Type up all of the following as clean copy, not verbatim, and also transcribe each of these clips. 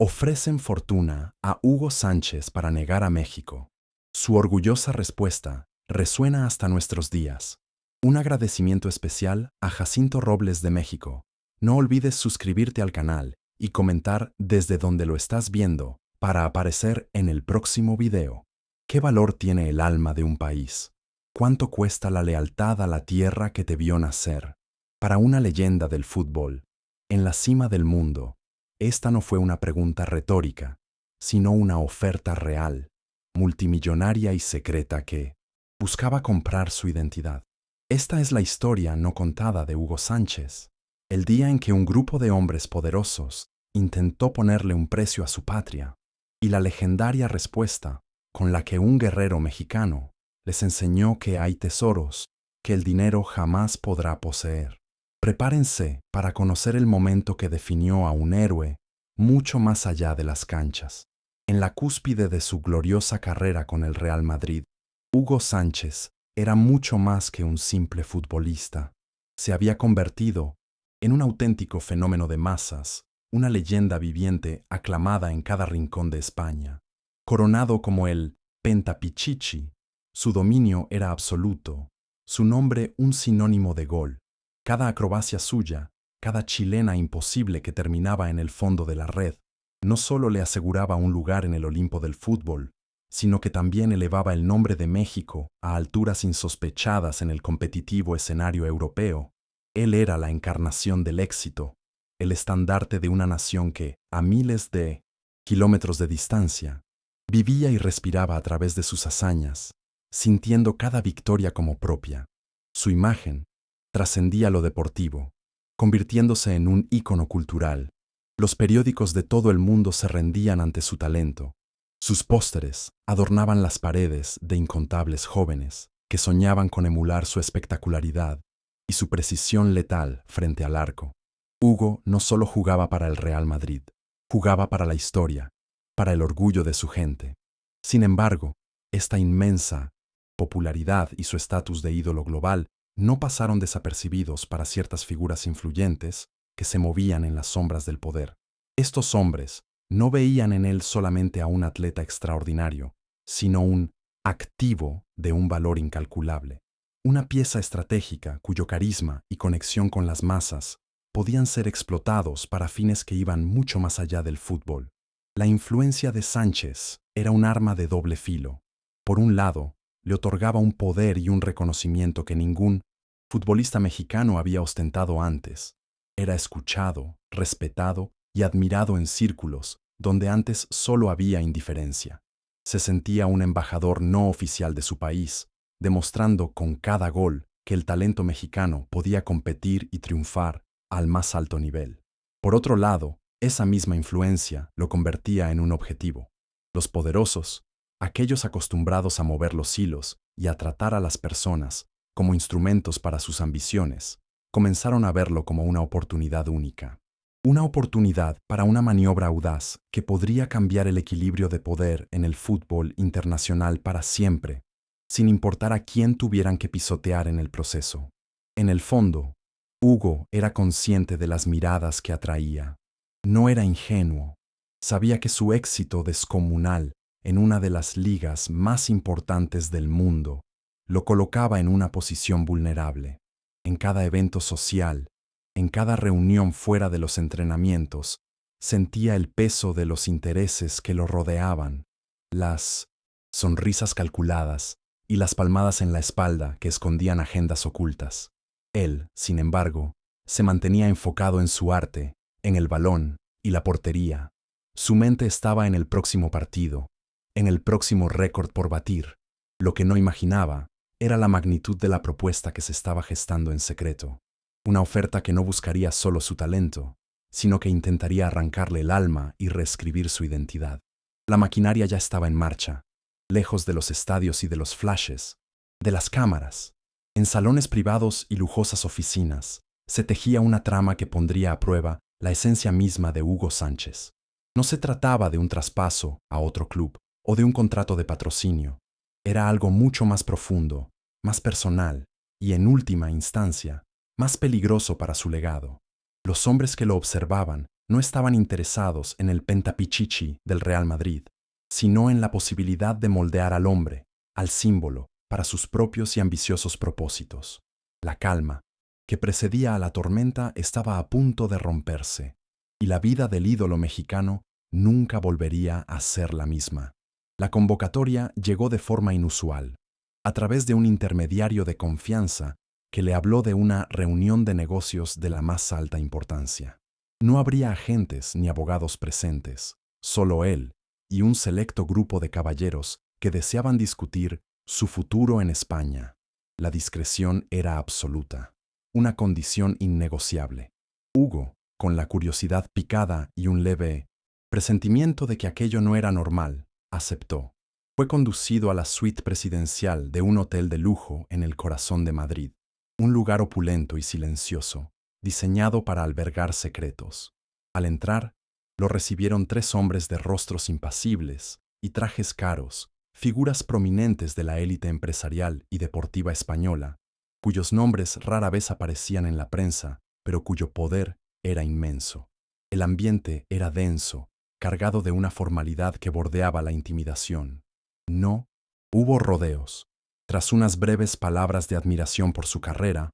Ofrecen fortuna a Hugo Sánchez para negar a México. Su orgullosa respuesta resuena hasta nuestros días. Un agradecimiento especial a Jacinto Robles de México. No olvides suscribirte al canal y comentar desde donde lo estás viendo para aparecer en el próximo video. ¿Qué valor tiene el alma de un país? ¿Cuánto cuesta la lealtad a la tierra que te vio nacer? Para una leyenda del fútbol, en la cima del mundo, esta no fue una pregunta retórica, sino una oferta real, multimillonaria y secreta que buscaba comprar su identidad. Esta es la historia no contada de Hugo Sánchez, el día en que un grupo de hombres poderosos intentó ponerle un precio a su patria, y la legendaria respuesta con la que un guerrero mexicano les enseñó que hay tesoros que el dinero jamás podrá poseer. Prepárense para conocer el momento que definió a un héroe mucho más allá de las canchas. En la cúspide de su gloriosa carrera con el Real Madrid, Hugo Sánchez era mucho más que un simple futbolista. Se había convertido en un auténtico fenómeno de masas, una leyenda viviente aclamada en cada rincón de España. Coronado como el Pentapichichi, su dominio era absoluto, su nombre un sinónimo de gol. Cada acrobacia suya, cada chilena imposible que terminaba en el fondo de la red, no solo le aseguraba un lugar en el Olimpo del fútbol, sino que también elevaba el nombre de México a alturas insospechadas en el competitivo escenario europeo. Él era la encarnación del éxito, el estandarte de una nación que, a miles de kilómetros de distancia, vivía y respiraba a través de sus hazañas, sintiendo cada victoria como propia. Su imagen trascendía lo deportivo, convirtiéndose en un ícono cultural. Los periódicos de todo el mundo se rendían ante su talento. Sus pósteres adornaban las paredes de incontables jóvenes que soñaban con emular su espectacularidad y su precisión letal frente al arco. Hugo no solo jugaba para el Real Madrid, jugaba para la historia, para el orgullo de su gente. Sin embargo, esta inmensa popularidad y su estatus de ídolo global no pasaron desapercibidos para ciertas figuras influyentes que se movían en las sombras del poder. Estos hombres no veían en él solamente a un atleta extraordinario, sino un activo de un valor incalculable, una pieza estratégica cuyo carisma y conexión con las masas podían ser explotados para fines que iban mucho más allá del fútbol. La influencia de Sánchez era un arma de doble filo. Por un lado, le otorgaba un poder y un reconocimiento que ningún futbolista mexicano había ostentado antes. Era escuchado, respetado y admirado en círculos donde antes solo había indiferencia. Se sentía un embajador no oficial de su país, demostrando con cada gol que el talento mexicano podía competir y triunfar al más alto nivel. Por otro lado, esa misma influencia lo convertía en un objetivo. Los poderosos, aquellos acostumbrados a mover los hilos y a tratar a las personas como instrumentos para sus ambiciones, comenzaron a verlo como una oportunidad única. Una oportunidad para una maniobra audaz que podría cambiar el equilibrio de poder en el fútbol internacional para siempre, sin importar a quién tuvieran que pisotear en el proceso. En el fondo, Hugo era consciente de las miradas que atraía. No era ingenuo. Sabía que su éxito descomunal en una de las ligas más importantes del mundo lo colocaba en una posición vulnerable. En cada evento social, en cada reunión fuera de los entrenamientos, sentía el peso de los intereses que lo rodeaban, las sonrisas calculadas y las palmadas en la espalda que escondían agendas ocultas. Él, sin embargo, se mantenía enfocado en su arte, en el balón y la portería. Su mente estaba en el próximo partido, en el próximo récord por batir. Lo que no imaginaba era la magnitud de la propuesta que se estaba gestando en secreto. Una oferta que no buscaría solo su talento, sino que intentaría arrancarle el alma y reescribir su identidad. La maquinaria ya estaba en marcha, lejos de los estadios y de los flashes, de las cámaras. En salones privados y lujosas oficinas, se tejía una trama que pondría a prueba la esencia misma de Hugo Sánchez. No se trataba de un traspaso a otro club o de un contrato de patrocinio. Era algo mucho más profundo, más personal y, en última instancia, más peligroso para su legado. Los hombres que lo observaban no estaban interesados en el pentapichichi del Real Madrid, sino en la posibilidad de moldear al hombre, al símbolo, para sus propios y ambiciosos propósitos. La calma, que precedía a la tormenta, estaba a punto de romperse, y la vida del ídolo mexicano nunca volvería a ser la misma. La convocatoria llegó de forma inusual, a través de un intermediario de confianza que le habló de una reunión de negocios de la más alta importancia. No habría agentes ni abogados presentes, solo él y un selecto grupo de caballeros que deseaban discutir su futuro en España. La discreción era absoluta, una condición innegociable. Hugo, con la curiosidad picada y un leve presentimiento de que aquello no era normal, aceptó. Fue conducido a la suite presidencial de un hotel de lujo en el corazón de Madrid, un lugar opulento y silencioso, diseñado para albergar secretos. Al entrar, lo recibieron tres hombres de rostros impasibles y trajes caros, figuras prominentes de la élite empresarial y deportiva española, cuyos nombres rara vez aparecían en la prensa, pero cuyo poder era inmenso. El ambiente era denso, cargado de una formalidad que bordeaba la intimidación. No hubo rodeos. Tras unas breves palabras de admiración por su carrera,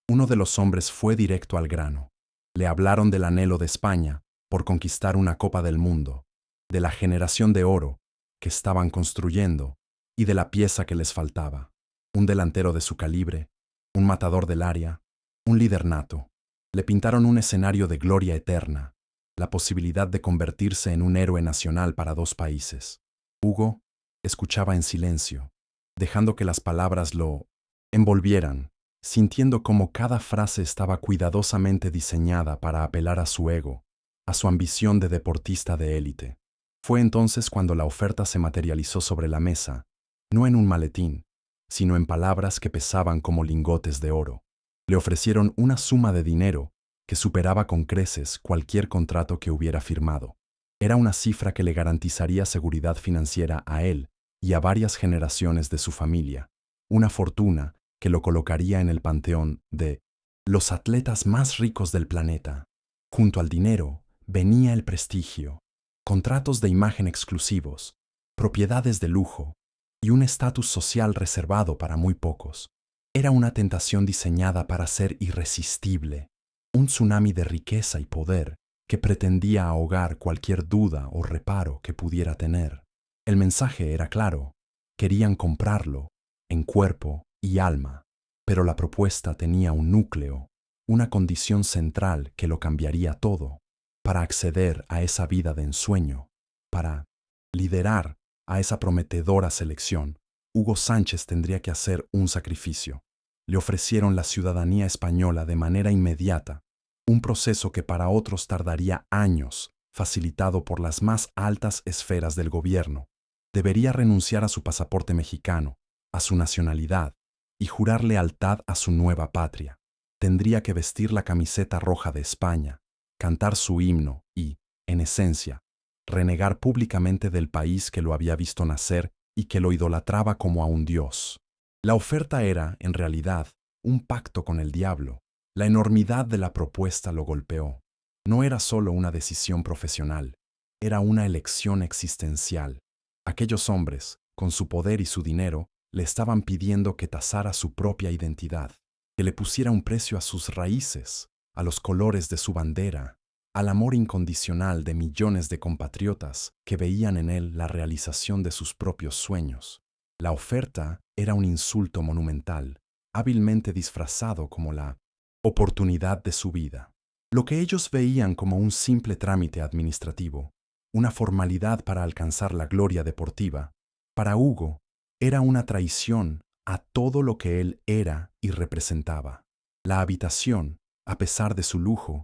uno de los hombres fue directo al grano. Le hablaron del anhelo de España por conquistar una Copa del Mundo, de la generación de oro que estaban construyendo y de la pieza que les faltaba. Un delantero de su calibre, un matador del área, un líder nato. Le pintaron un escenario de gloria eterna, la posibilidad de convertirse en un héroe nacional para dos países. Hugo escuchaba en silencio, dejando que las palabras lo envolvieran, sintiendo cómo cada frase estaba cuidadosamente diseñada para apelar a su ego, a su ambición de deportista de élite. Fue entonces cuando la oferta se materializó sobre la mesa, no en un maletín, sino en palabras que pesaban como lingotes de oro. Le ofrecieron una suma de dinero que superaba con creces cualquier contrato que hubiera firmado. Era una cifra que le garantizaría seguridad financiera a él y a varias generaciones de su familia, una fortuna que lo colocaría en el panteón de los atletas más ricos del planeta. Junto al dinero venía el prestigio, contratos de imagen exclusivos, propiedades de lujo y un estatus social reservado para muy pocos. Era una tentación diseñada para ser irresistible, un tsunami de riqueza y poder que pretendía ahogar cualquier duda o reparo que pudiera tener. El mensaje era claro: querían comprarlo, en cuerpo y alma, pero la propuesta tenía un núcleo, una condición central que lo cambiaría todo. Para acceder a esa vida de ensueño, para liderar a esa prometedora selección, Hugo Sánchez tendría que hacer un sacrificio. Le ofrecieron la ciudadanía española de manera inmediata, un proceso que para otros tardaría años, facilitado por las más altas esferas del gobierno. Debería renunciar a su pasaporte mexicano, a su nacionalidad, y jurar lealtad a su nueva patria. Tendría que vestir la camiseta roja de España, cantar su himno y, en esencia, renegar públicamente del país que lo había visto nacer y que lo idolatraba como a un dios. La oferta era, en realidad, un pacto con el diablo. La enormidad de la propuesta lo golpeó. No era solo una decisión profesional, era una elección existencial. Aquellos hombres, con su poder y su dinero, le estaban pidiendo que tasara su propia identidad, que le pusiera un precio a sus raíces, a los colores de su bandera, al amor incondicional de millones de compatriotas que veían en él la realización de sus propios sueños. La oferta era un insulto monumental, hábilmente disfrazado como la oportunidad de su vida. Lo que ellos veían como un simple trámite administrativo, una formalidad para alcanzar la gloria deportiva, para Hugo era una traición a todo lo que él era y representaba. La habitación, a pesar de su lujo,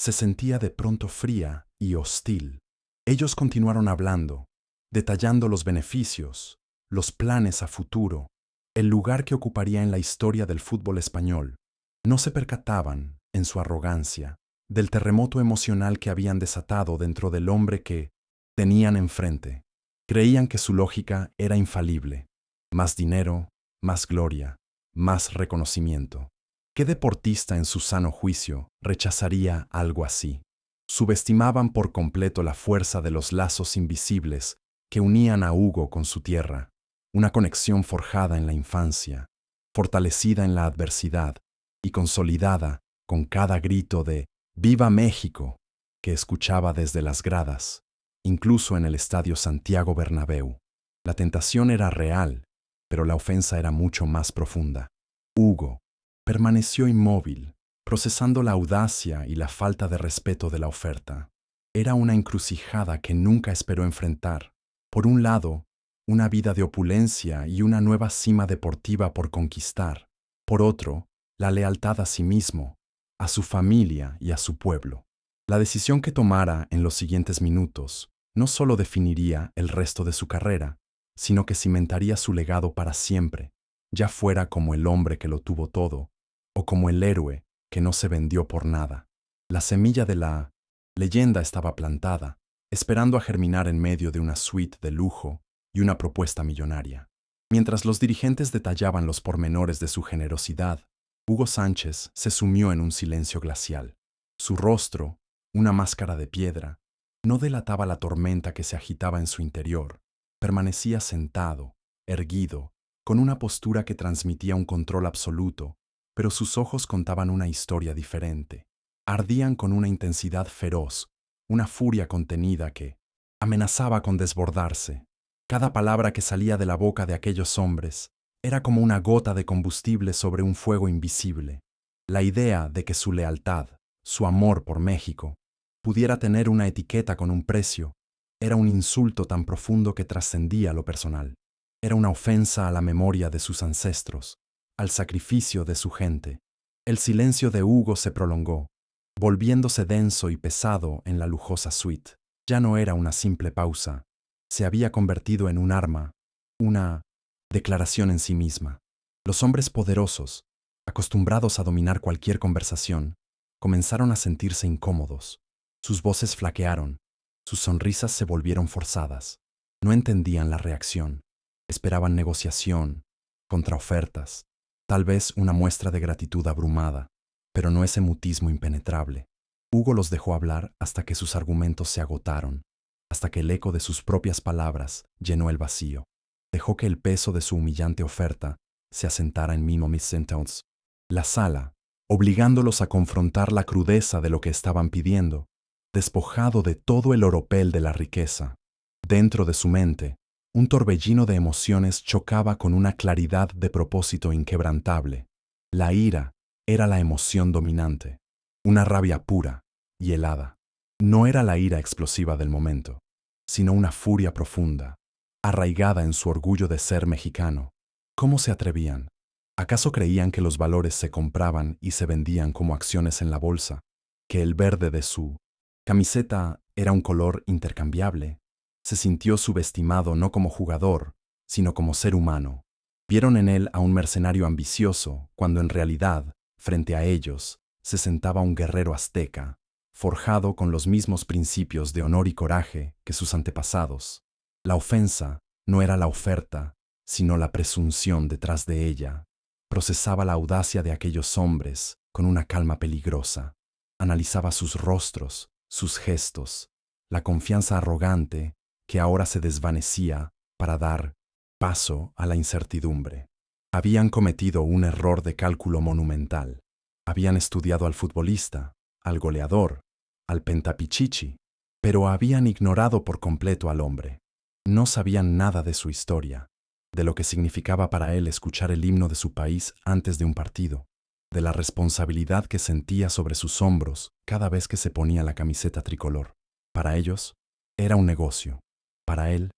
se sentía de pronto fría y hostil. Ellos continuaron hablando, detallando los beneficios, los planes a futuro, el lugar que ocuparía en la historia del fútbol español. No se percataban, en su arrogancia, del terremoto emocional que habían desatado dentro del hombre que tenían enfrente. Creían que su lógica era infalible. Más dinero, más gloria, más reconocimiento. ¿Qué deportista en su sano juicio rechazaría algo así? Subestimaban por completo la fuerza de los lazos invisibles que unían a Hugo con su tierra, una conexión forjada en la infancia, fortalecida en la adversidad y consolidada con cada grito de ¡Viva México! Que escuchaba desde las gradas, incluso en el estadio Santiago Bernabéu. La tentación era real, pero la ofensa era mucho más profunda. Hugo permaneció inmóvil, procesando la audacia y la falta de respeto de la oferta. Era una encrucijada que nunca esperó enfrentar. Por un lado, una vida de opulencia y una nueva cima deportiva por conquistar. Por otro, la lealtad a sí mismo, a su familia y a su pueblo. La decisión que tomara en los siguientes minutos no solo definiría el resto de su carrera, sino que cimentaría su legado para siempre, ya fuera como el hombre que lo tuvo todo, o como el héroe que no se vendió por nada. La semilla de la leyenda estaba plantada, esperando a germinar en medio de una suite de lujo y una propuesta millonaria. Mientras los dirigentes detallaban los pormenores de su generosidad, Hugo Sánchez se sumió en un silencio glacial. Su rostro, una máscara de piedra, no delataba la tormenta que se agitaba en su interior. Permanecía sentado, erguido, con una postura que transmitía un control absoluto, pero sus ojos contaban una historia diferente. Ardían con una intensidad feroz, una furia contenida que amenazaba con desbordarse. Cada palabra que salía de la boca de aquellos hombres era como una gota de combustible sobre un fuego invisible. La idea de que su lealtad, su amor por México, pudiera tener una etiqueta con un precio, era un insulto tan profundo que trascendía lo personal. Era una ofensa a la memoria de sus ancestros, al sacrificio de su gente. El silencio de Hugo se prolongó, volviéndose denso y pesado en la lujosa suite. Ya no era una simple pausa, se había convertido en un arma, una declaración en sí misma. Los hombres poderosos, acostumbrados a dominar cualquier conversación, comenzaron a sentirse incómodos. Sus voces flaquearon, sus sonrisas se volvieron forzadas. No entendían la reacción. Esperaban negociación, contraofertas, tal vez una muestra de gratitud abrumada, pero no ese mutismo impenetrable. Hugo los dejó hablar hasta que sus argumentos se agotaron, hasta que el eco de sus propias palabras llenó el vacío. Dejó que el peso de su humillante oferta se asentara en mis sentence. La sala, obligándolos a confrontar la crudeza de lo que estaban pidiendo, despojado de todo el oropel de la riqueza. Dentro de su mente, un torbellino de emociones chocaba con una claridad de propósito inquebrantable. La ira era la emoción dominante, una rabia pura y helada. No era la ira explosiva del momento, sino una furia profunda, arraigada en su orgullo de ser mexicano. ¿Cómo se atrevían? ¿Acaso creían que los valores se compraban y se vendían como acciones en la bolsa? ¿Que el verde de su camiseta era un color intercambiable? Se sintió subestimado no como jugador, sino como ser humano. Vieron en él a un mercenario ambicioso, cuando en realidad, frente a ellos, se sentaba un guerrero azteca, forjado con los mismos principios de honor y coraje que sus antepasados. La ofensa no era la oferta, sino la presunción detrás de ella. Procesaba la audacia de aquellos hombres con una calma peligrosa. Analizaba sus rostros, sus gestos, la confianza arrogante que ahora se desvanecía para dar paso a la incertidumbre. Habían cometido un error de cálculo monumental. Habían estudiado al futbolista, al goleador, al pentapichichi, pero habían ignorado por completo al hombre. No sabían nada de su historia, de lo que significaba para él escuchar el himno de su país antes de un partido, de la responsabilidad que sentía sobre sus hombros cada vez que se ponía la camiseta tricolor. Para ellos, era un negocio. Para él,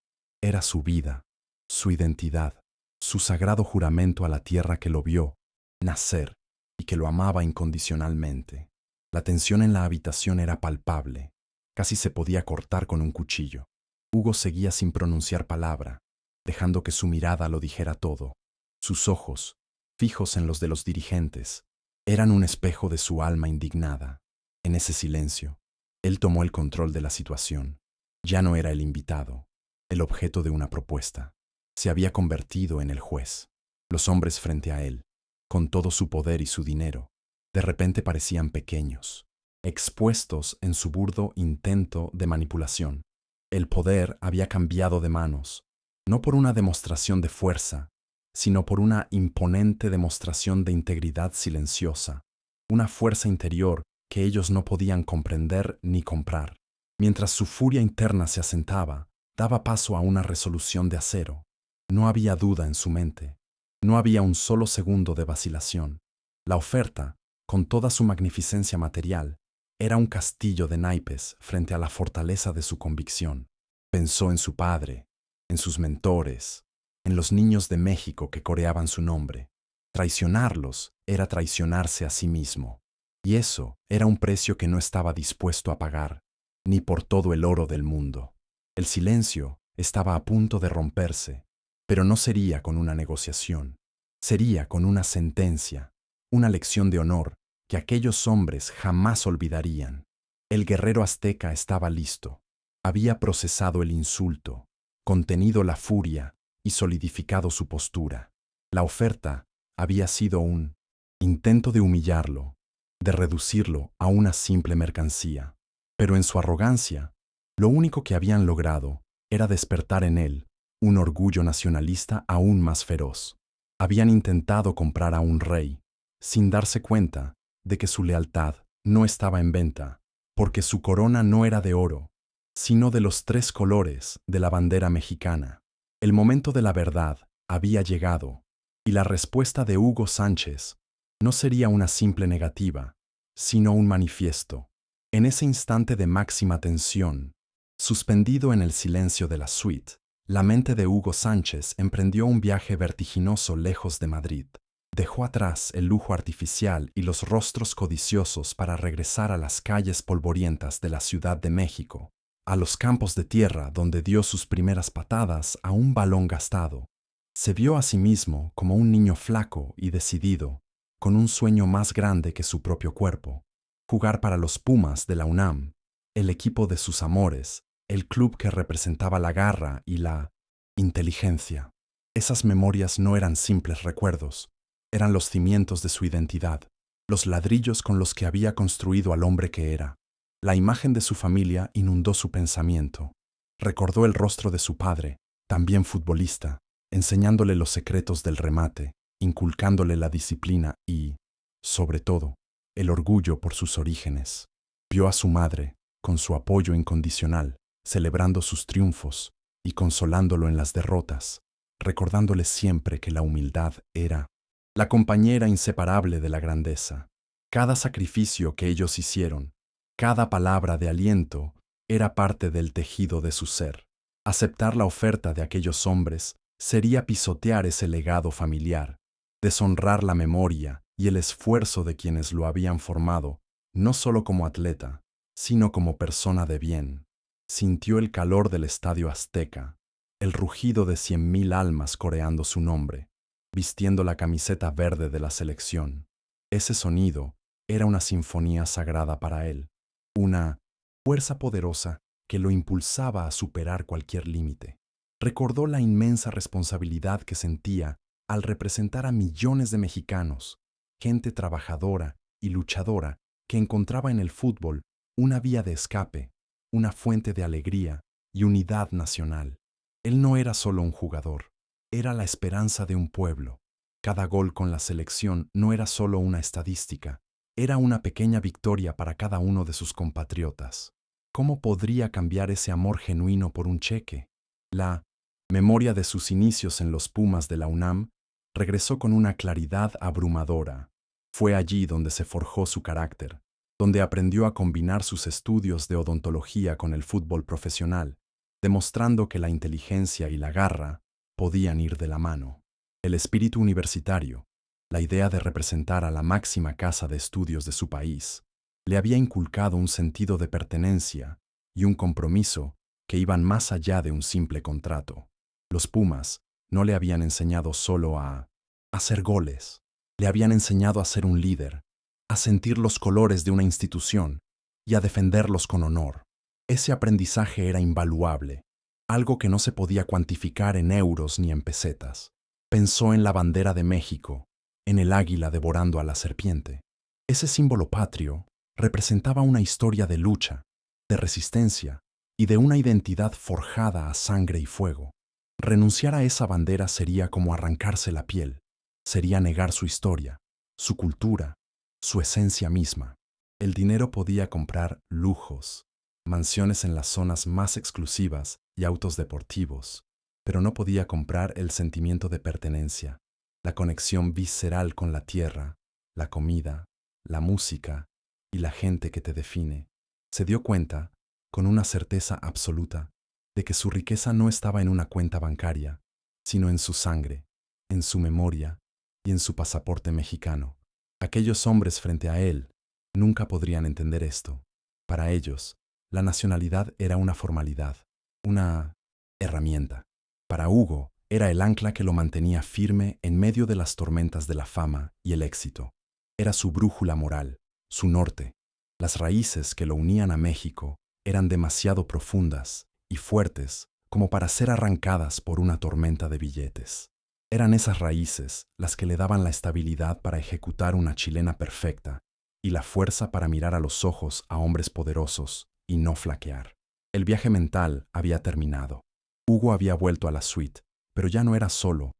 era su vida, su identidad, su sagrado juramento a la tierra que lo vio nacer y que lo amaba incondicionalmente. La tensión en la habitación era palpable, casi se podía cortar con un cuchillo. Hugo seguía sin pronunciar palabra, dejando que su mirada lo dijera todo. Sus ojos, fijos en los de los dirigentes, eran un espejo de su alma indignada. En ese silencio, él tomó el control de la situación. Ya no era el invitado, el objeto de una propuesta. Se había convertido en el juez. Los hombres frente a él, con todo su poder y su dinero, de repente parecían pequeños, expuestos en su burdo intento de manipulación. El poder había cambiado de manos, no por una demostración de fuerza, sino por una imponente demostración de integridad silenciosa, una fuerza interior que ellos no podían comprender ni comprar. Mientras su furia interna se asentaba, daba paso a una resolución de acero. No había duda en su mente. No había un solo segundo de vacilación. La oferta, con toda su magnificencia material, era un castillo de naipes frente a la fortaleza de su convicción. Pensó en su padre, en sus mentores, en los niños de México que coreaban su nombre. Traicionarlos era traicionarse a sí mismo. Y eso era un precio que no estaba dispuesto a pagar, ni por todo el oro del mundo. El silencio estaba a punto de romperse, pero no sería con una negociación, sería con una sentencia, una lección de honor que aquellos hombres jamás olvidarían. El guerrero azteca estaba listo, había procesado el insulto, contenido la furia y solidificado su postura. La oferta había sido un intento de humillarlo, de reducirlo a una simple mercancía. Pero en su arrogancia, lo único que habían logrado era despertar en él un orgullo nacionalista aún más feroz. Habían intentado comprar a un rey, sin darse cuenta de que su lealtad no estaba en venta, porque su corona no era de oro, sino de los 3 colores de la bandera mexicana. El momento de la verdad había llegado, y la respuesta de Hugo Sánchez no sería una simple negativa, sino un manifiesto. En ese instante de máxima tensión, suspendido en el silencio de la suite, la mente de Hugo Sánchez emprendió un viaje vertiginoso lejos de Madrid. Dejó atrás el lujo artificial y los rostros codiciosos para regresar a las calles polvorientas de la Ciudad de México, a los campos de tierra donde dio sus primeras patadas a un balón gastado. Se vio a sí mismo como un niño flaco y decidido, con un sueño más grande que su propio cuerpo: jugar para los Pumas de la UNAM, el equipo de sus amores, el club que representaba la garra y la inteligencia. Esas memorias no eran simples recuerdos, eran los cimientos de su identidad, los ladrillos con los que había construido al hombre que era. La imagen de su familia inundó su pensamiento. Recordó el rostro de su padre, también futbolista, enseñándole los secretos del remate, inculcándole la disciplina y, sobre todo, el orgullo por sus orígenes. Vio a su madre, con su apoyo incondicional, celebrando sus triunfos y consolándolo en las derrotas, recordándole siempre que la humildad era la compañera inseparable de la grandeza. Cada sacrificio que ellos hicieron, cada palabra de aliento, era parte del tejido de su ser. Aceptar la oferta de aquellos hombres sería pisotear ese legado familiar, deshonrar la memoria y el esfuerzo de quienes lo habían formado, no solo como atleta, sino como persona de bien. Sintió el calor del estadio azteca, el rugido de 100,000 almas coreando su nombre, vistiendo la camiseta verde de la selección. Ese sonido era una sinfonía sagrada para él, una fuerza poderosa que lo impulsaba a superar cualquier límite. Recordó la inmensa responsabilidad que sentía al representar a millones de mexicanos, gente trabajadora y luchadora que encontraba en el fútbol una vía de escape, una fuente de alegría y unidad nacional. Él no era solo un jugador, era la esperanza de un pueblo. Cada gol con la selección no era solo una estadística, era una pequeña victoria para cada uno de sus compatriotas. ¿Cómo podría cambiar ese amor genuino por un cheque? La memoria de sus inicios en los Pumas de la UNAM regresó con una claridad abrumadora. Fue allí donde se forjó su carácter, donde aprendió a combinar sus estudios de odontología con el fútbol profesional, demostrando que la inteligencia y la garra podían ir de la mano. El espíritu universitario, la idea de representar a la máxima casa de estudios de su país, le había inculcado un sentido de pertenencia y un compromiso que iban más allá de un simple contrato. Los Pumas no le habían enseñado solo a hacer goles, le habían enseñado a ser un líder, a sentir los colores de una institución y a defenderlos con honor. Ese aprendizaje era invaluable, algo que no se podía cuantificar en euros ni en pesetas. Pensó en la bandera de México, en el águila devorando a la serpiente. Ese símbolo patrio representaba una historia de lucha, de resistencia y de una identidad forjada a sangre y fuego. Renunciar a esa bandera sería como arrancarse la piel, sería negar su historia, su cultura, su esencia misma. El dinero podía comprar lujos, mansiones en las zonas más exclusivas y autos deportivos, pero no podía comprar el sentimiento de pertenencia, la conexión visceral con la tierra, la comida, la música y la gente que te define. Se dio cuenta, con una certeza absoluta, de que su riqueza no estaba en una cuenta bancaria, sino en su sangre, en su memoria y en su pasaporte mexicano. Aquellos hombres frente a él nunca podrían entender esto. Para ellos, la nacionalidad era una formalidad, una herramienta. Para Hugo, era el ancla que lo mantenía firme en medio de las tormentas de la fama y el éxito. Era su brújula moral, su norte. Las raíces que lo unían a México eran demasiado profundas y fuertes como para ser arrancadas por una tormenta de billetes. Eran esas raíces las que le daban la estabilidad para ejecutar una chilena perfecta y la fuerza para mirar a los ojos a hombres poderosos y no flaquear. El viaje mental había terminado. Hugo había vuelto a la suite, pero ya no era solo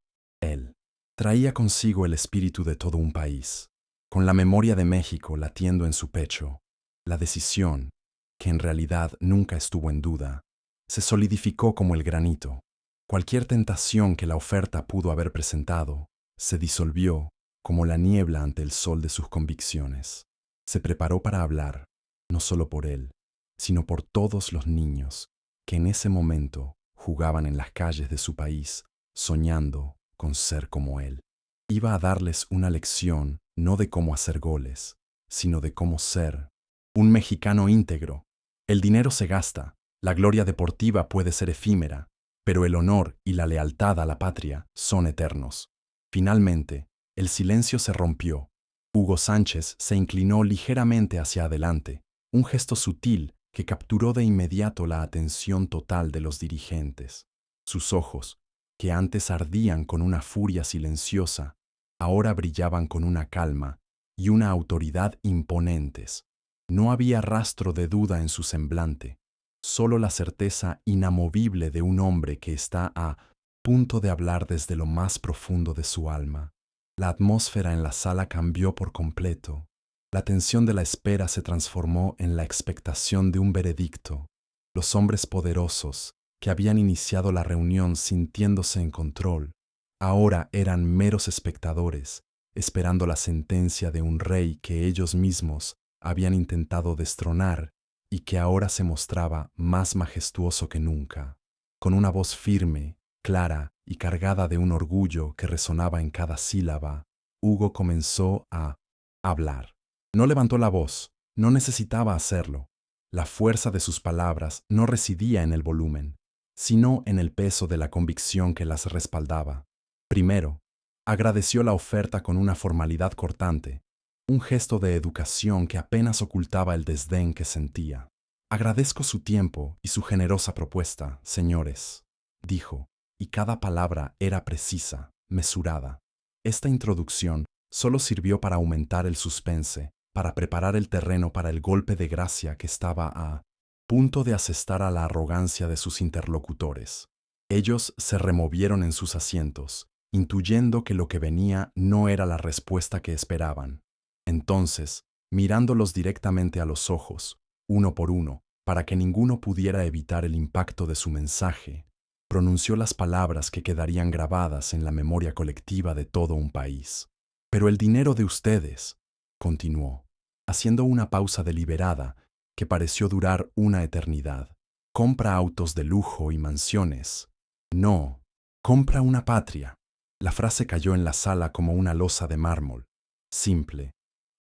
él. Traía consigo el espíritu de todo un país, con la memoria de México latiendo en su pecho. La decisión, que en realidad nunca estuvo en duda, se solidificó como el granito. Cualquier tentación que la oferta pudo haber presentado se disolvió como la niebla ante el sol de sus convicciones. Se preparó para hablar, no solo por él, sino por todos los niños que en ese momento jugaban en las calles de su país, soñando con ser como él. Iba a darles una lección no de cómo hacer goles, sino de cómo ser un mexicano íntegro. El dinero se gasta, la gloria deportiva puede ser efímera, pero el honor y la lealtad a la patria son eternos. Finalmente, el silencio se rompió. Hugo Sánchez se inclinó ligeramente hacia adelante, un gesto sutil que capturó de inmediato la atención total de los dirigentes. Sus ojos, que antes ardían con una furia silenciosa, ahora brillaban con una calma y una autoridad imponentes. No había rastro de duda en su semblante, solo la certeza inamovible de un hombre que está a punto de hablar desde lo más profundo de su alma. La atmósfera en la sala cambió por completo. La tensión de la espera se transformó en la expectación de un veredicto. Los hombres poderosos, que habían iniciado la reunión sintiéndose en control, ahora eran meros espectadores, esperando la sentencia de un rey que ellos mismos habían intentado destronar y que ahora se mostraba más majestuoso que nunca. Con una voz firme, clara y cargada de un orgullo que resonaba en cada sílaba, Hugo comenzó a hablar. No levantó la voz, no necesitaba hacerlo. La fuerza de sus palabras no residía en el volumen, sino en el peso de la convicción que las respaldaba. Primero, agradeció la oferta con una formalidad cortante, un gesto de educación que apenas ocultaba el desdén que sentía. Agradezco su tiempo y su generosa propuesta, señores, dijo, y cada palabra era precisa, mesurada. Esta introducción solo sirvió para aumentar el suspense, para preparar el terreno para el golpe de gracia que estaba a punto de asestar a la arrogancia de sus interlocutores. Ellos se removieron en sus asientos, intuyendo que lo que venía no era la respuesta que esperaban. Entonces, mirándolos directamente a los ojos, uno por uno, para que ninguno pudiera evitar el impacto de su mensaje, pronunció las palabras que quedarían grabadas en la memoria colectiva de todo un país. Pero el dinero de ustedes, continuó, haciendo una pausa deliberada que pareció durar una eternidad, compra autos de lujo y mansiones. No, compra una patria. La frase cayó en la sala como una losa de mármol, simple,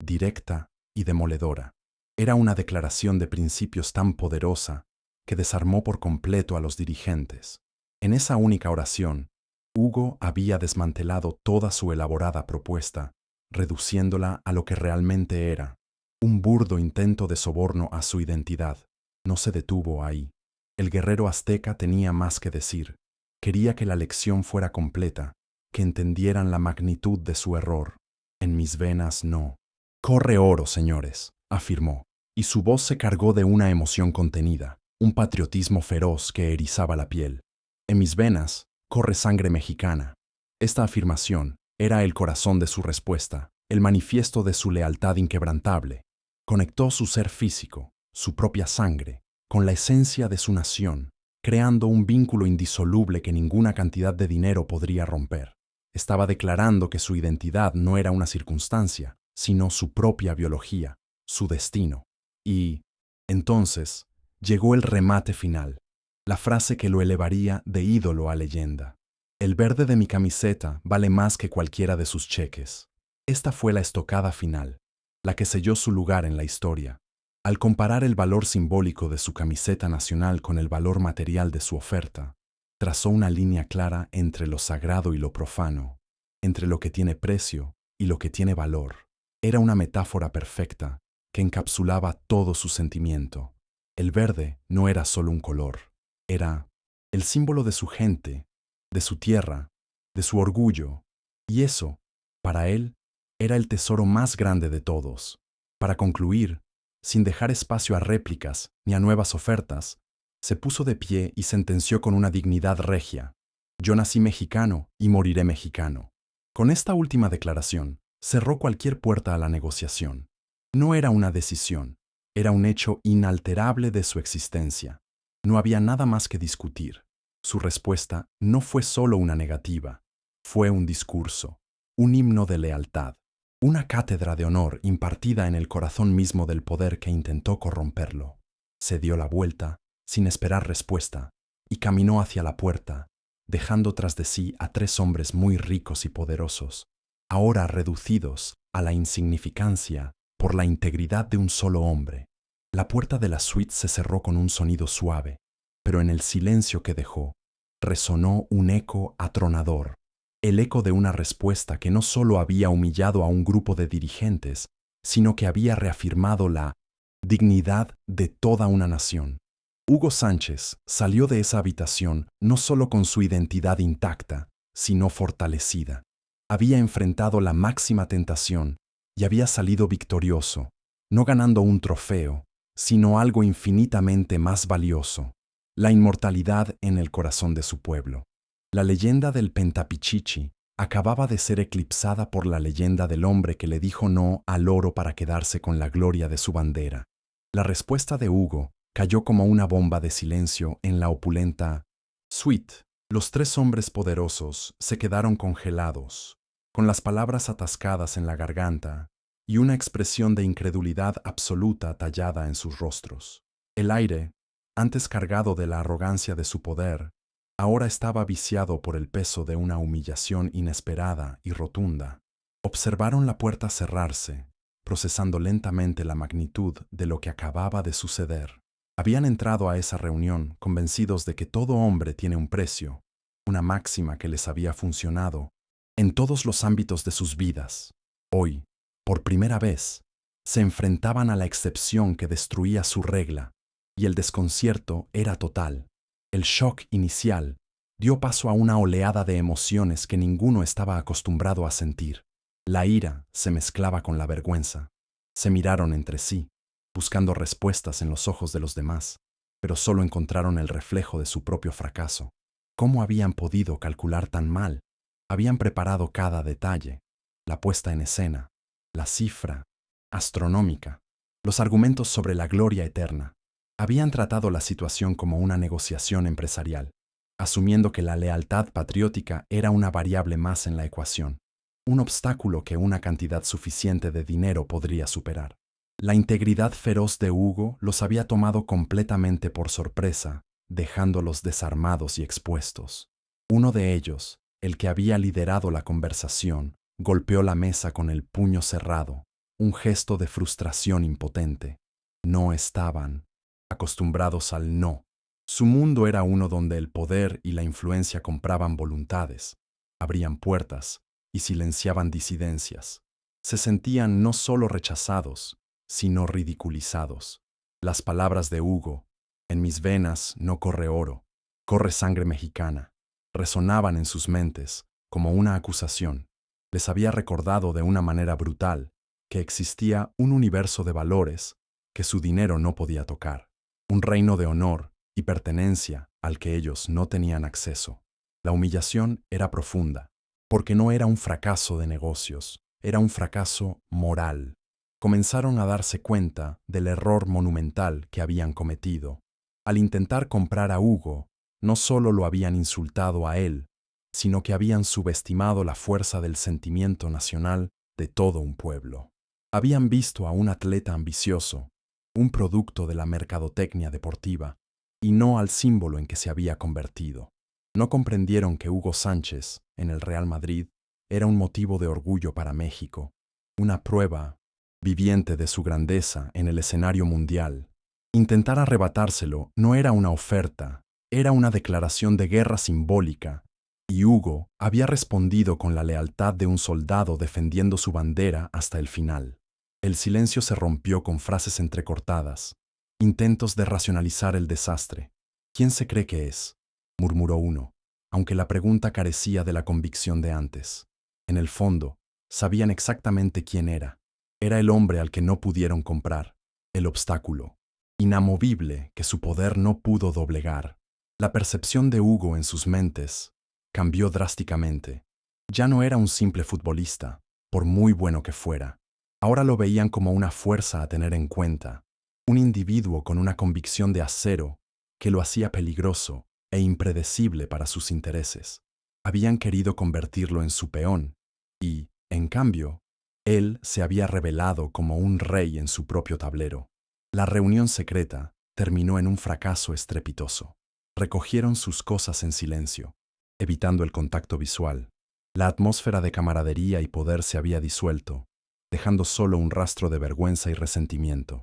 directa y demoledora. Era una declaración de principios tan poderosa que desarmó por completo a los dirigentes. En esa única oración, Hugo había desmantelado toda su elaborada propuesta, reduciéndola a lo que realmente era, un burdo intento de soborno a su identidad. No se detuvo ahí. El guerrero azteca tenía más que decir. Quería que la lección fuera completa, que entendieran la magnitud de su error. En mis venas no. Corre oro, señores. afirmó, y su voz se cargó de una emoción contenida, un patriotismo feroz que erizaba la piel. En mis venas corre sangre mexicana. Esta afirmación era el corazón de su respuesta, el manifiesto de su lealtad inquebrantable. Conectó su ser físico, su propia sangre, con la esencia de su nación, creando un vínculo indisoluble que ninguna cantidad de dinero podría romper. Estaba declarando que su identidad no era una circunstancia, sino su propia biología, su destino. Y, entonces, llegó el remate final, la frase que lo elevaría de ídolo a leyenda. El verde de mi camiseta vale más que cualquiera de sus cheques. Esta fue la estocada final, la que selló su lugar en la historia. Al comparar el valor simbólico de su camiseta nacional con el valor material de su oferta, trazó una línea clara entre lo sagrado y lo profano, entre lo que tiene precio y lo que tiene valor. Era una metáfora perfecta que encapsulaba todo su sentimiento. El verde no era solo un color, era el símbolo de su gente, de su tierra, de su orgullo, y eso, para él, era el tesoro más grande de todos. Para concluir, sin dejar espacio a réplicas ni a nuevas ofertas, se puso de pie y sentenció con una dignidad regia: yo nací mexicano y moriré mexicano. Con esta última declaración, cerró cualquier puerta a la negociación. No era una decisión, era un hecho inalterable de su existencia. No había nada más que discutir. Su respuesta no fue solo una negativa, fue un discurso, un himno de lealtad, una cátedra de honor impartida en el corazón mismo del poder que intentó corromperlo. Se dio la vuelta, sin esperar respuesta, y caminó hacia la puerta, dejando tras de sí a 3 hombres muy ricos y poderosos, ahora reducidos a la insignificancia por la integridad de un solo hombre. La puerta de la suite se cerró con un sonido suave, pero en el silencio que dejó, resonó un eco atronador, el eco de una respuesta que no solo había humillado a un grupo de dirigentes, sino que había reafirmado la dignidad de toda una nación. Hugo Sánchez salió de esa habitación no solo con su identidad intacta, sino fortalecida. Había enfrentado la máxima tentación y había salido victorioso, no ganando un trofeo, sino algo infinitamente más valioso: la inmortalidad en el corazón de su pueblo. La leyenda del Pentapichichi acababa de ser eclipsada por la leyenda del hombre que le dijo no al oro para quedarse con la gloria de su bandera. La respuesta de Hugo cayó como una bomba de silencio en la opulenta suite. Los 3 hombres poderosos se quedaron congelados, con las palabras atascadas en la garganta y una expresión de incredulidad absoluta tallada en sus rostros. El aire, antes cargado de la arrogancia de su poder, ahora estaba viciado por el peso de una humillación inesperada y rotunda. Observaron la puerta cerrarse, procesando lentamente la magnitud de lo que acababa de suceder. Habían entrado a esa reunión convencidos de que todo hombre tiene un precio, una máxima que les había funcionado en todos los ámbitos de sus vidas. Hoy, por primera vez, se enfrentaban a la excepción que destruía su regla, y el desconcierto era total. El shock inicial dio paso a una oleada de emociones que ninguno estaba acostumbrado a sentir. La ira se mezclaba con la vergüenza. Se miraron entre sí, buscando respuestas en los ojos de los demás, pero solo encontraron el reflejo de su propio fracaso. ¿Cómo habían podido calcular tan mal? Habían preparado cada detalle, la puesta en escena, la cifra astronómica, los argumentos sobre la gloria eterna. Habían tratado la situación como una negociación empresarial, asumiendo que la lealtad patriótica era una variable más en la ecuación, un obstáculo que una cantidad suficiente de dinero podría superar. La integridad feroz de Hugo los había tomado completamente por sorpresa, dejándolos desarmados y expuestos. Uno de ellos, el que había liderado la conversación, golpeó la mesa con el puño cerrado, un gesto de frustración impotente. No estaban acostumbrados al no. Su mundo era uno donde el poder y la influencia compraban voluntades, abrían puertas y silenciaban disidencias. Se sentían no solo rechazados, sino ridiculizados. Las palabras de Hugo, en mis venas no corre oro, corre sangre mexicana, resonaban en sus mentes como una acusación. Les había recordado de una manera brutal que existía un universo de valores que su dinero no podía tocar, un reino de honor y pertenencia al que ellos no tenían acceso. La humillación era profunda, porque no era un fracaso de negocios, era un fracaso moral. Comenzaron a darse cuenta del error monumental que habían cometido. Al intentar comprar a Hugo, no solo lo habían insultado a él, sino que habían subestimado la fuerza del sentimiento nacional de todo un pueblo. Habían visto a un atleta ambicioso, un producto de la mercadotecnia deportiva, y no al símbolo en que se había convertido. No comprendieron que Hugo Sánchez, en el Real Madrid, era un motivo de orgullo para México, una prueba viviente de su grandeza en el escenario mundial. Intentar arrebatárselo no era una oferta, era una declaración de guerra simbólica, y Hugo había respondido con la lealtad de un soldado defendiendo su bandera hasta el final. El silencio se rompió con frases entrecortadas, intentos de racionalizar el desastre. ¿Quién se cree que es?, murmuró uno, aunque la pregunta carecía de la convicción de antes. En el fondo, sabían exactamente quién era. Era el hombre al que no pudieron comprar, el obstáculo, inamovible que su poder no pudo doblegar. La percepción de Hugo en sus mentes cambió drásticamente. Ya no era un simple futbolista, por muy bueno que fuera. Ahora lo veían como una fuerza a tener en cuenta, un individuo con una convicción de acero que lo hacía peligroso e impredecible para sus intereses. Habían querido convertirlo en su peón, y, en cambio, él se había revelado como un rey en su propio tablero. La reunión secreta terminó en un fracaso estrepitoso. Recogieron sus cosas en silencio, evitando el contacto visual. La atmósfera de camaradería y poder se había disuelto, dejando solo un rastro de vergüenza y resentimiento.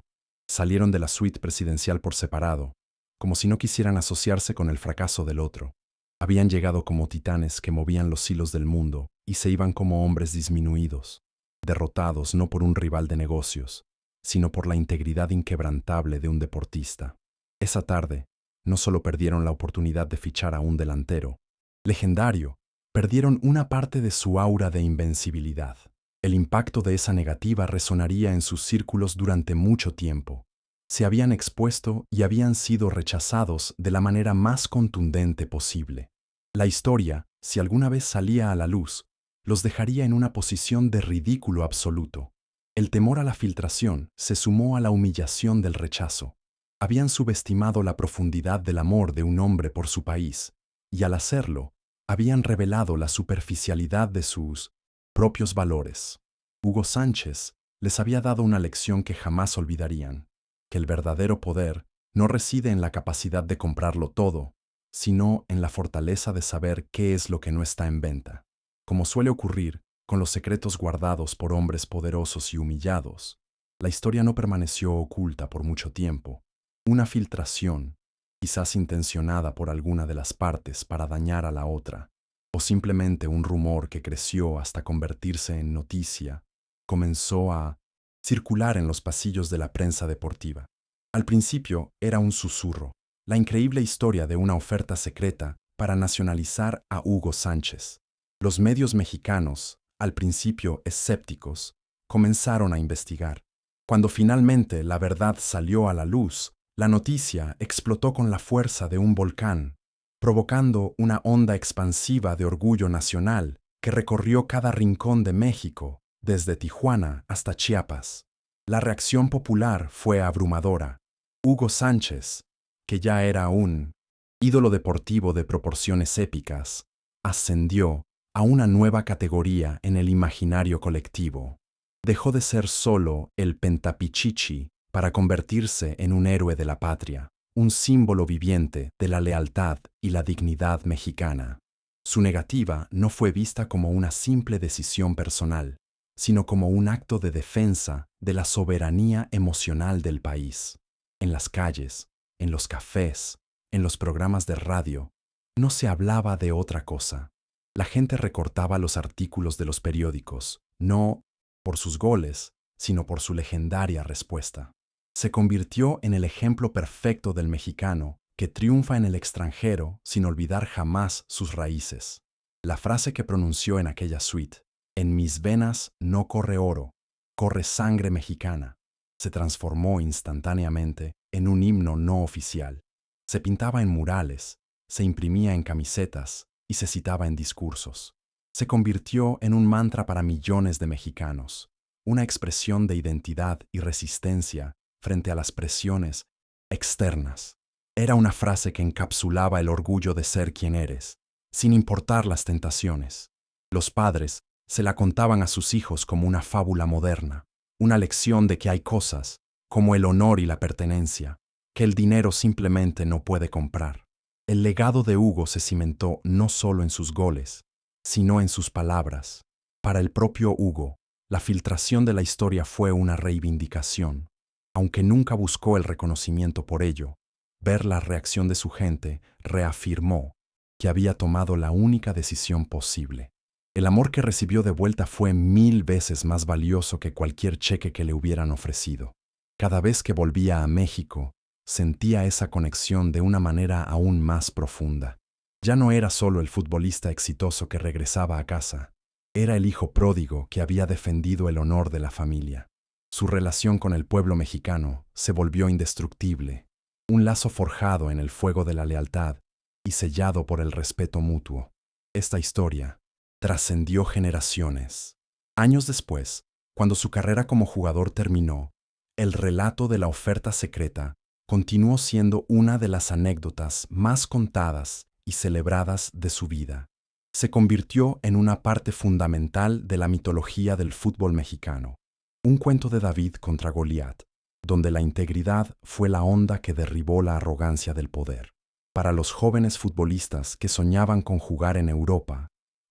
Salieron de la suite presidencial por separado, como si no quisieran asociarse con el fracaso del otro. Habían llegado como titanes que movían los hilos del mundo y se iban como hombres disminuidos, derrotados no por un rival de negocios, sino por la integridad inquebrantable de un deportista. Esa tarde, no solo perdieron la oportunidad de fichar a un delantero legendario, perdieron una parte de su aura de invencibilidad. El impacto de esa negativa resonaría en sus círculos durante mucho tiempo. Se habían expuesto y habían sido rechazados de la manera más contundente posible. La historia, si alguna vez salía a la luz, los dejaría en una posición de ridículo absoluto. El temor a la filtración se sumó a la humillación del rechazo. Habían subestimado la profundidad del amor de un hombre por su país, y al hacerlo, habían revelado la superficialidad de sus propios valores. Hugo Sánchez les había dado una lección que jamás olvidarían, que el verdadero poder no reside en la capacidad de comprarlo todo, sino en la fortaleza de saber qué es lo que no está en venta. Como suele ocurrir con los secretos guardados por hombres poderosos y humillados, la historia no permaneció oculta por mucho tiempo. Una filtración, quizás intencionada por alguna de las partes para dañar a la otra, o simplemente un rumor que creció hasta convertirse en noticia, comenzó a circular en los pasillos de la prensa deportiva. Al principio era un susurro, la increíble historia de una oferta secreta para nacionalizar a Hugo Sánchez. Los medios mexicanos, al principio escépticos, comenzaron a investigar. Cuando finalmente la verdad salió a la luz, la noticia explotó con la fuerza de un volcán, provocando una onda expansiva de orgullo nacional que recorrió cada rincón de México, desde Tijuana hasta Chiapas. La reacción popular fue abrumadora. Hugo Sánchez, que ya era un ídolo deportivo de proporciones épicas, ascendió a una nueva categoría en el imaginario colectivo. Dejó de ser solo el pentapichichi para convertirse en un héroe de la patria, un símbolo viviente de la lealtad y la dignidad mexicana. Su negativa no fue vista como una simple decisión personal, sino como un acto de defensa de la soberanía emocional del país. En las calles, en los cafés, en los programas de radio, no se hablaba de otra cosa. La gente recortaba los artículos de los periódicos, no por sus goles, sino por su legendaria respuesta. Se convirtió en el ejemplo perfecto del mexicano que triunfa en el extranjero sin olvidar jamás sus raíces. La frase que pronunció en aquella suite, "En mis venas no corre oro", corre sangre mexicana, se transformó instantáneamente en un himno no oficial. Se pintaba en murales, se imprimía en camisetas y se citaba en discursos. Se convirtió en un mantra para millones de mexicanos, una expresión de identidad y resistencia frente a las presiones externas. Era una frase que encapsulaba el orgullo de ser quien eres, sin importar las tentaciones. Los padres se la contaban a sus hijos como una fábula moderna, una lección de que hay cosas, como el honor y la pertenencia, que el dinero simplemente no puede comprar. El legado de Hugo se cimentó no solo en sus goles, sino en sus palabras. Para el propio Hugo, la filtración de la historia fue una reivindicación. Aunque nunca buscó el reconocimiento por ello, ver la reacción de su gente reafirmó que había tomado la única decisión posible. El amor que recibió de vuelta fue 1000 veces más valioso que cualquier cheque que le hubieran ofrecido. Cada vez que volvía a México, sentía esa conexión de una manera aún más profunda. Ya no era solo el futbolista exitoso que regresaba a casa, era el hijo pródigo que había defendido el honor de la familia. Su relación con el pueblo mexicano se volvió indestructible, un lazo forjado en el fuego de la lealtad y sellado por el respeto mutuo. Esta historia trascendió generaciones. Años después, cuando su carrera como jugador terminó, el relato de la oferta secreta continuó siendo una de las anécdotas más contadas y celebradas de su vida. Se convirtió en una parte fundamental de la mitología del fútbol mexicano, un cuento de David contra Goliat, donde la integridad fue la honda que derribó la arrogancia del poder. Para los jóvenes futbolistas que soñaban con jugar en Europa,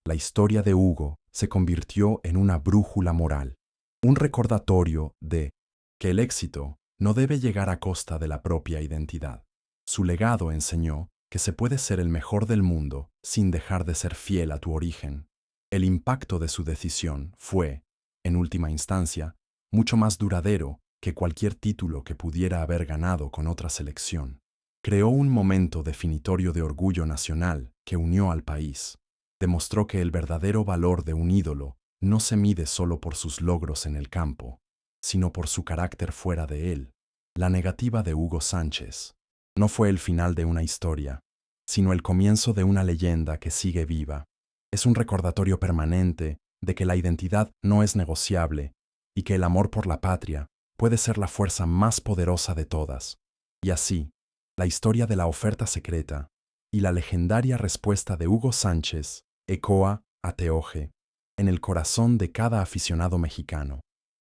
la historia de Hugo se convirtió en una brújula moral, un recordatorio de que el éxito no debe llegar a costa de la propia identidad. Su legado enseñó que se puede ser el mejor del mundo sin dejar de ser fiel a tu origen. El impacto de su decisión fue, en última instancia, mucho más duradero que cualquier título que pudiera haber ganado con otra selección. Creó un momento definitorio de orgullo nacional que unió al país. Demostró que el verdadero valor de un ídolo no se mide solo por sus logros en el campo, sino por su carácter fuera de él. La negativa de Hugo Sánchez no fue el final de una historia, sino el comienzo de una leyenda que sigue viva. Es un recordatorio permanente de que la identidad no es negociable y que el amor por la patria puede ser la fuerza más poderosa de todas. Y así, la historia de la oferta secreta y la legendaria respuesta de Hugo Sánchez ecoa a Teoje en el corazón de cada aficionado mexicano.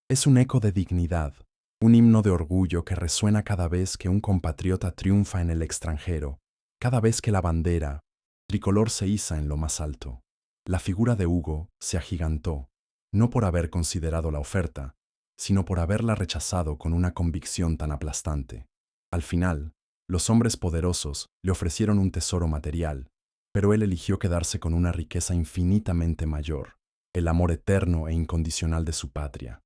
Es un eco de dignidad, un himno de orgullo que resuena cada vez que un compatriota triunfa en el extranjero, cada vez que la bandera tricolor se iza en lo más alto. La figura de Hugo se agigantó, no por haber considerado la oferta, sino por haberla rechazado con una convicción tan aplastante. Al final, los hombres poderosos le ofrecieron un tesoro material, pero él eligió quedarse con una riqueza infinitamente mayor, el amor eterno e incondicional de su patria.